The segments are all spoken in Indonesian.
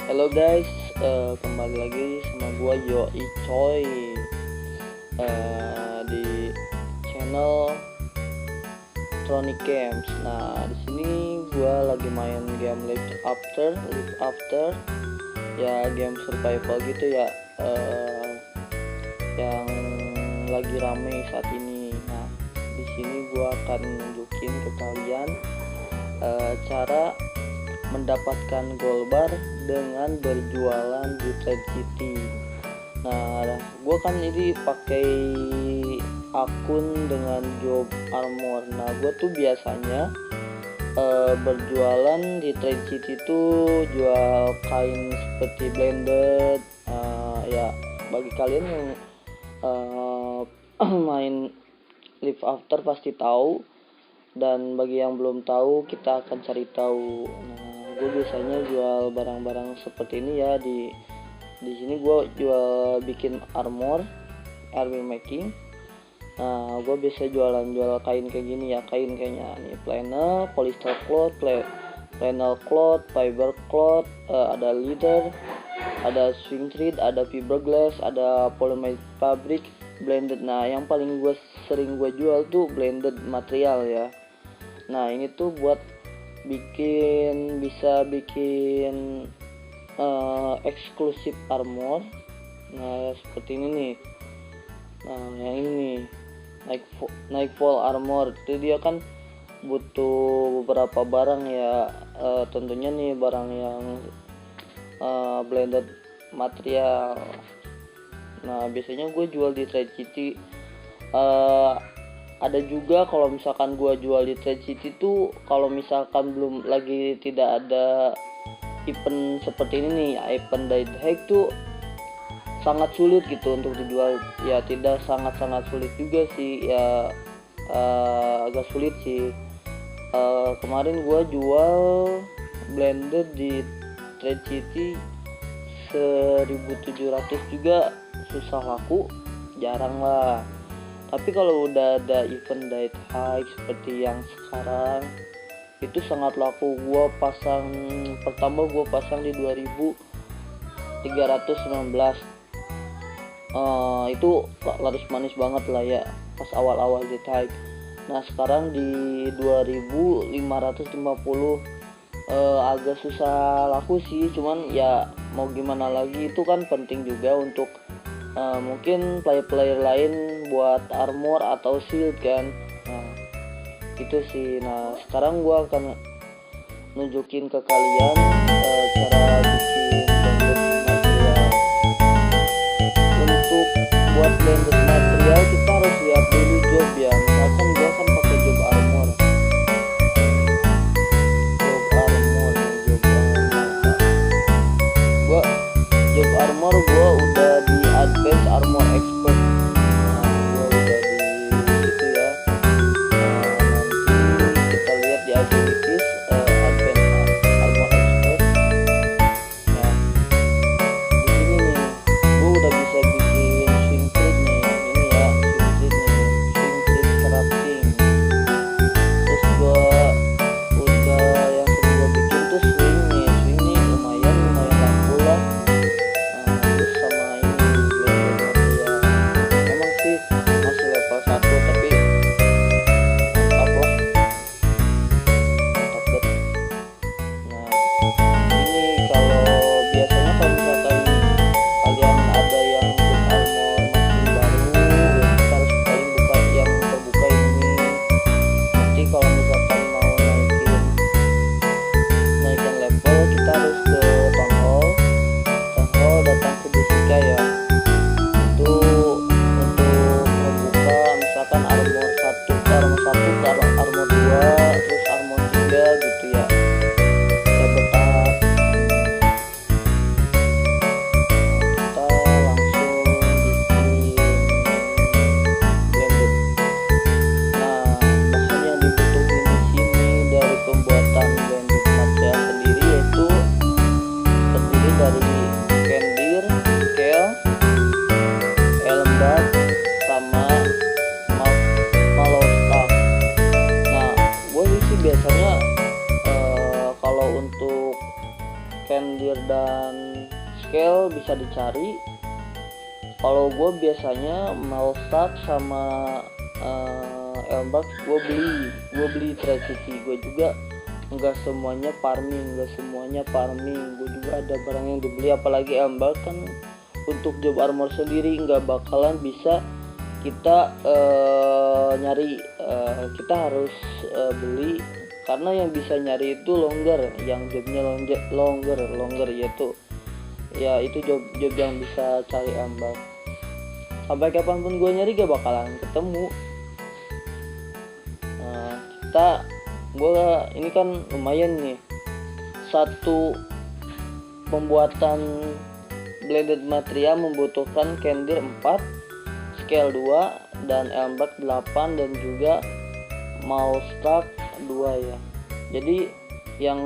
Halo guys, kembali lagi sama gua Yoi Coy di channel Tronic Games. Nah, di sini gua lagi main game Live After, ya game survival gitu ya, yang lagi rame saat ini. Nah, di sini gua akan nunjukin ke kalian cara mendapatkan gold bar dengan berjualan di Trade City. Nah, gue kan ini pakai akun dengan job armor. Nah, gue tuh biasanya berjualan di Trade City tuh jual kain seperti blended. Ya, bagi kalian yang main Live After pasti tahu, dan bagi yang belum tahu kita akan cari tahu. Nah, gue biasanya jual barang-barang seperti ini ya. Di sini gue jual bikin armor making. Nah, gue biasa jual kain kayak gini ya, kain kayaknya nih flannel, polyester cloth, flannel cloth, fiber cloth, ada leather, ada swing thread, ada fiberglass, ada polymer fabric, blended. Nah, yang paling sering gue jual tuh blended material ya. Nah, ini tuh buat bisa bikin eksklusif armor. Nah, seperti ini nih. Nah, yang ini nih, Nightfall armor itu dia kan butuh beberapa barang ya, tentunya nih barang yang blended material. Nah, biasanya gue jual di Trade City. Ada juga kalau misalkan gue jual di Trade City tuh, kalau misalkan tidak ada event seperti ini nih, event Died Hack tuh sangat sulit gitu untuk dijual. Ya tidak sangat sulit juga sih ya, agak sulit sih. Kemarin gue jual blended di Trade City 1.700 juga susah laku, jarang lah. Tapi kalau udah ada event Died High seperti yang sekarang, itu sangat laku. Pertama gue pasang di 2.319. Itu laris manis banget lah ya pas awal-awal Died High. Nah, sekarang di 2.550 agak susah laku sih, cuman ya mau gimana lagi, itu kan penting juga untuk mungkin player lain buat armor atau shield kan. Nah, itu sih. Nah, sekarang gua akan nunjukin ke kalian cara bikin blended material. Untuk buat blended material kita harus lihat dulu job ya. Misalkan gua kan pakai job armor. Gua udah di advance armor expert. Nah, gua udah di situ ya. Nanti kita lihat di abilities advance armor expert. Nah, di sini nih gua udah bisa bikin swing trade nih. Ini ya, swing trade crafting. Terus gua udah yang sering gua bikin tuh swing nih lumayan laku lah. bisa dicari. Kalau gue biasanya Malstak sama Elmbak gue beli Trade City. Gue juga nggak semuanya farming, gue juga ada barang yang dibeli, apalagi Elmbak kan untuk job armor sendiri nggak bakalan bisa kita nyari, kita harus beli, karena yang bisa nyari itu longer, yang jobnya longer yaitu ya itu job yang bisa cari Elmbak. Sampai kapanpun gue nyari gak bakalan ketemu. Gue ini kan lumayan nih, satu pembuatan blended material membutuhkan Kendir 4, scale 2, dan Elmbak 8, dan juga Malstak 2 ya. Jadi yang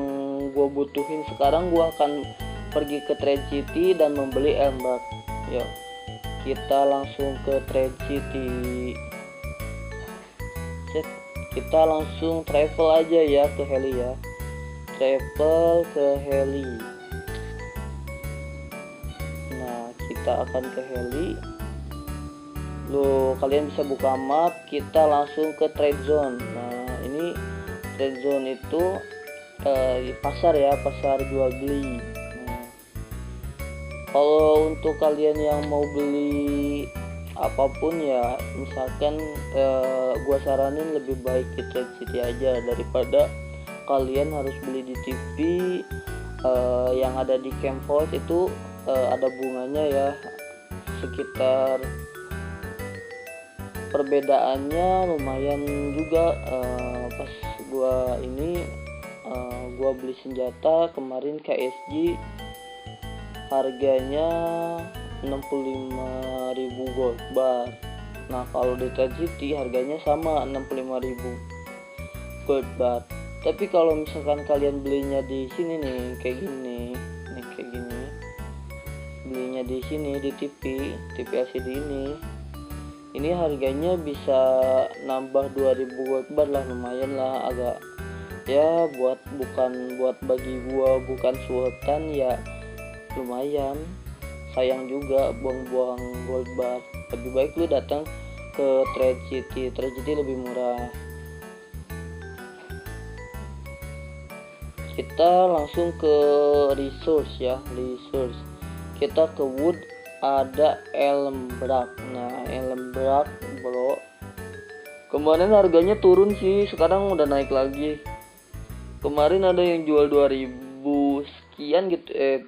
gue butuhin sekarang, gue akan pergi ke Trade City dan membeli Elmbak. Yuk kita langsung ke Trade City. Kita langsung travel aja ya ke heli ya. Travel ke heli. Nah, kita akan ke heli. Kalian bisa buka map, kita langsung ke trade zone. Nah, ini trade zone itu pasar ya, pasar jual beli. Nah, kalau untuk kalian yang mau beli apapun ya, misalkan gua saranin lebih baik di Trade City aja daripada kalian harus beli di TV. Yang ada di Camp Void itu ada bunganya ya, sekitar perbedaannya lumayan juga. Pas gua beli senjata kemarin KSG harganya 65.000 gold bar. Nah, kalau di Trade City harganya sama 65.000 gold bar. Tapi kalau misalkan kalian belinya di sini nih, kayak gini, belinya di sini di TV LCD ini harganya bisa nambah 2000 gold bar lah, lumayan lah, agak ya bukan buat bagi gua bukan sultan ya, lumayan. Sayang juga buang-buang gold bar. Lebih baik lu datang ke Trade City lebih murah. Kita langsung ke resource ya, kita ke wood, ada Elmbak. Nah, Elmbak bro, kemarin harganya turun sih, sekarang udah naik lagi. Kemarin ada yang jual 2000 sekian gitu,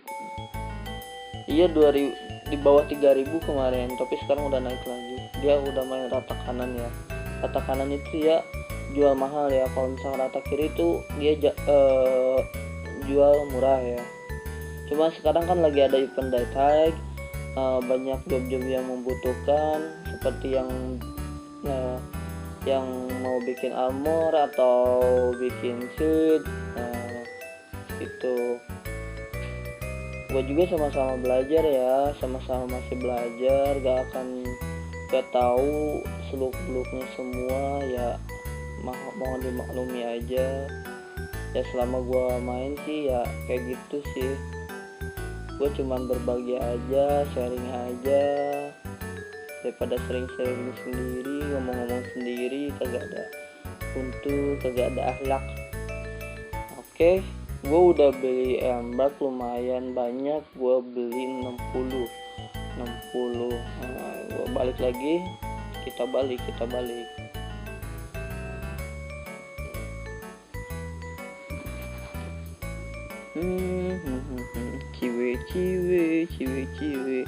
iya 2000, di bawah 3000 kemarin, tapi sekarang udah naik lagi. Dia udah main rata kanan ya. Rata kanan itu ya jual mahal ya. Kalau misalnya rata kiri itu dia jual murah ya. Cuma sekarang kan lagi ada event die tag, banyak job-job yang membutuhkan, seperti yang mau bikin armor atau bikin suit. Itu gue juga sama-sama belajar ya, sama-sama masih belajar, gak tahu seluk-beluknya semua ya, mohon dimaklumi aja ya. Selama gue main sih ya kayak gitu sih, gue cuman berbagi aja, sharing aja, daripada sering-sering sendiri, ngomong-ngomong sendiri, kagak ada untuk, kagak ada akhlak. Oke, gue udah beli Elmbak lumayan banyak, gue beli 60. Nah, gue balik lagi, kita balik. Ciwe.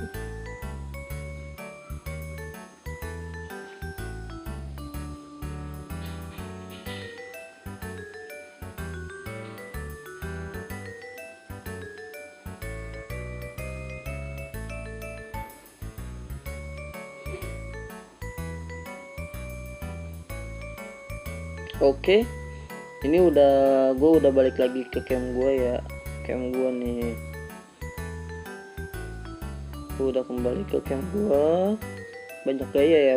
Oke, ini gue udah balik lagi ke camp gue ya. Camp gue nih, gue udah kembali ke camp gue. Banyak gaya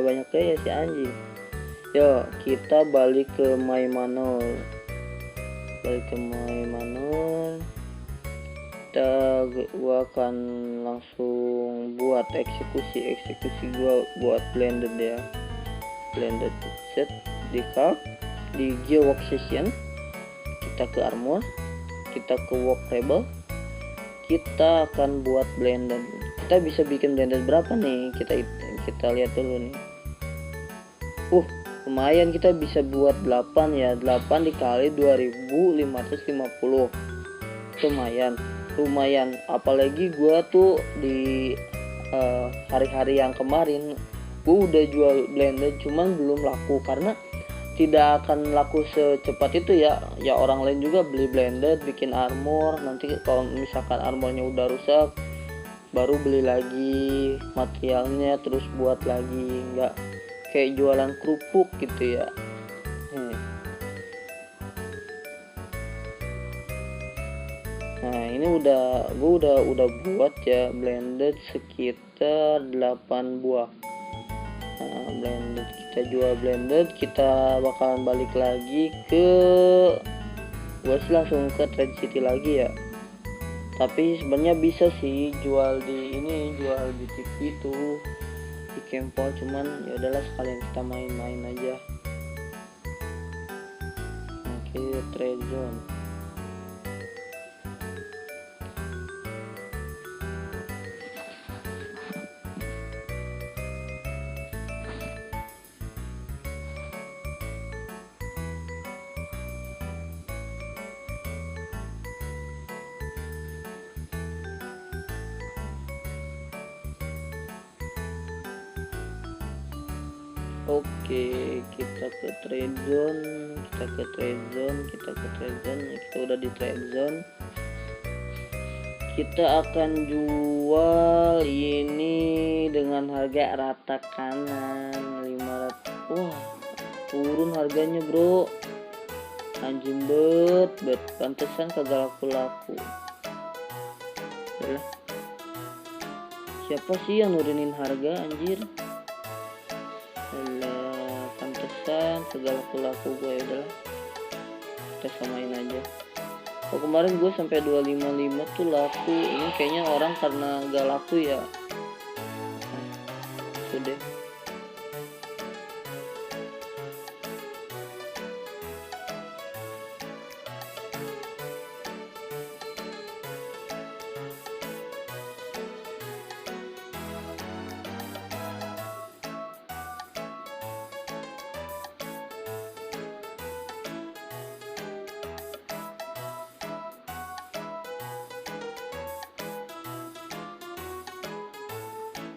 si anjing. Yo, kita balik ke My Manor. gua akan langsung buat eksekusi gua buat blended ya. Blended set di card, di gearwork session, kita ke armor, kita ke work table, kita akan buat blended. Kita bisa bikin blended berapa nih, kita lihat dulu nih. Lumayan, kita bisa buat 8 ya. 8 dikali 2550, lumayan. Apalagi gua tuh di hari-hari yang kemarin gua udah jual blended, cuman belum laku karena tidak akan laku secepat itu ya. Orang lain juga beli blended bikin armor, nanti kalau misalkan armornya udah rusak baru beli lagi materialnya terus buat lagi, nggak kayak jualan kerupuk gitu ya. Nah ini gue udah buat ya blended sekitar 8 buah. Nah blended, kita jual blended, kita bakalan balik lagi ke gue langsung ke Trade City lagi ya. Tapi sebenarnya bisa sih jual di TV itu di Kempol, cuman ya udahlah sekalian kita main-main aja. Oke, trade zone. Oke, kita ke trade zone, kita udah di trade zone. Kita akan jual ini dengan harga rata kanan 500. Wah, turun harganya bro, anjing bet, pantesan kagak laku. Yalah, siapa sih yang nurunin harga anjir? Pantesan segala laku gue, ya udahlah kita samain aja. Kemarin gue sampai 255 tuh laku. Ini kayaknya orang karena gak laku ya. Sudah.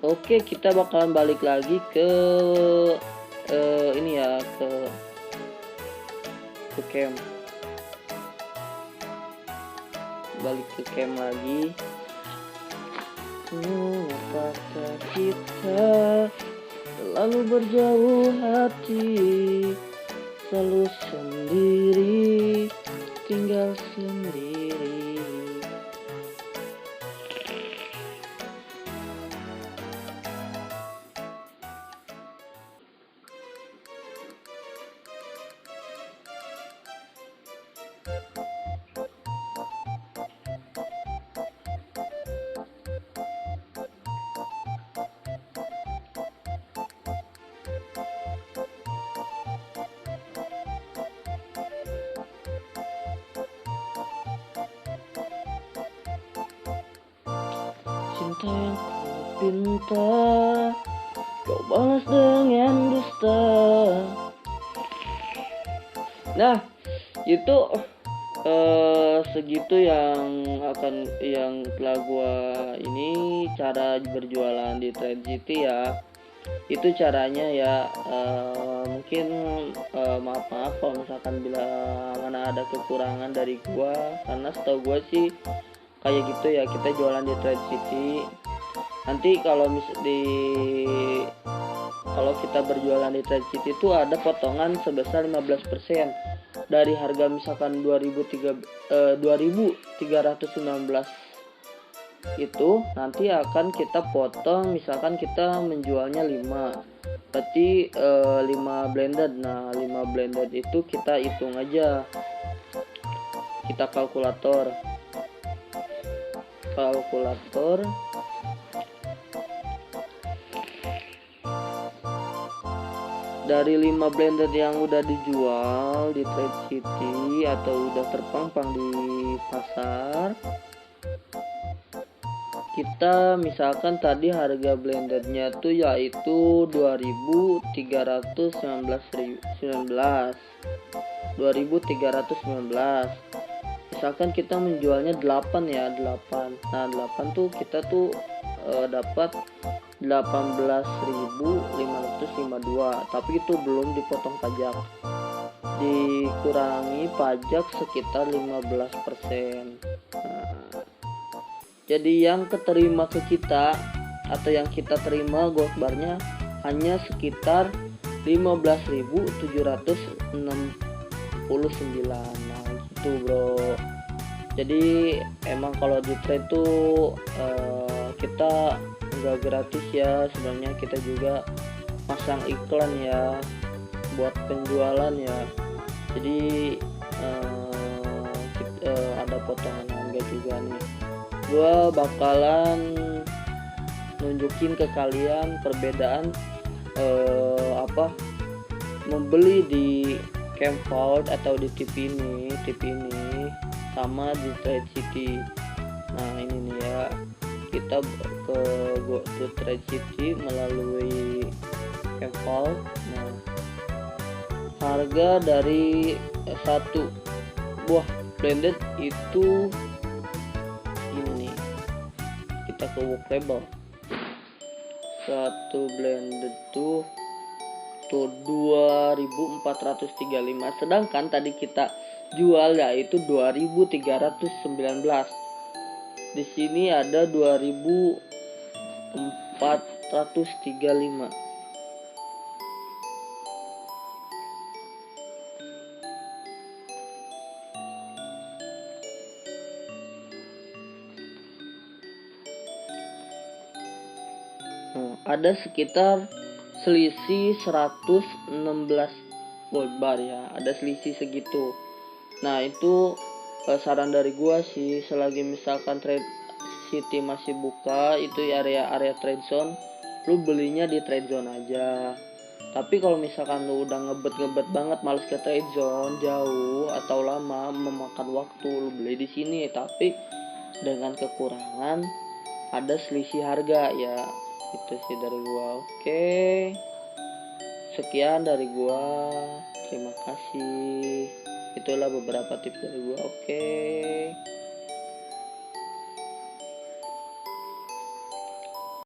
Oke, kita bakalan balik lagi ke ini ya, ke camp. Balik ke camp lagi. Apakah kita selalu berjauh hati, selalu sendiri, tinggal sendiri. Cinta yang ku pinta, kau balas dengan dusta. Nah, itu segitu yang telah gua ini cara berjualan di Trade City ya. Itu caranya ya. Mungkin maaf kalau misalkan bila mana ada kekurangan dari gua, karena setahu gua sih kayak gitu ya, kita jualan di Trade City. Nanti kalau kita berjualan di Trade City itu ada potongan sebesar 15% dari harga misalkan 2.319 itu nanti akan kita potong, misalkan kita menjualnya 5, berarti 5 blended. Nah 5 blended itu kita hitung aja, kita kalkulator. kalkulator. Dari 5 blended yang udah dijual di Trade City atau udah terpampang di pasar, kita misalkan tadi harga blendednya tuh yaitu 2319. Misalkan kita menjualnya 8 ya, 8. Nah, 8 tuh kita tuh dapat 18.552, tapi itu belum dipotong pajak. Dikurangi pajak sekitar 15%. Nah, jadi yang keterima ke kita atau yang kita terima gold barnya hanya sekitar 15.769. Nah, gitu bro. Jadi emang kalau di trade tuh kita nggak gratis ya, sebenarnya kita juga pasang iklan ya buat penjualan ya. Jadi ada potongan harga juga nih. Gua bakalan nunjukin ke kalian perbedaan membeli di Camp Vault atau di TV ini sama di Trade City. Nah, ini nih ya, kita ke go to Trade City melalui Camp Vault. Nah, harga dari satu buah blended itu ini, kita ke work label. Satu blended tuh 2435, sedangkan tadi kita jual yaitu 2319. Di sini ada 2435. Ada sekitar selisih 116 gold bar ya, ada selisih segitu. Nah, itu saran dari gua sih, selagi misalkan Trade City masih buka, itu area trade zone, lu belinya di trade zone aja. Tapi kalau misalkan lu udah ngebet banget, males ke trade zone, jauh atau lama, memakan waktu, lu beli di sini, tapi dengan kekurangan ada selisih harga ya. Itu sih dari gua. Oke, sekian dari gua, terima kasih. Itulah beberapa tips dari gua. Oke.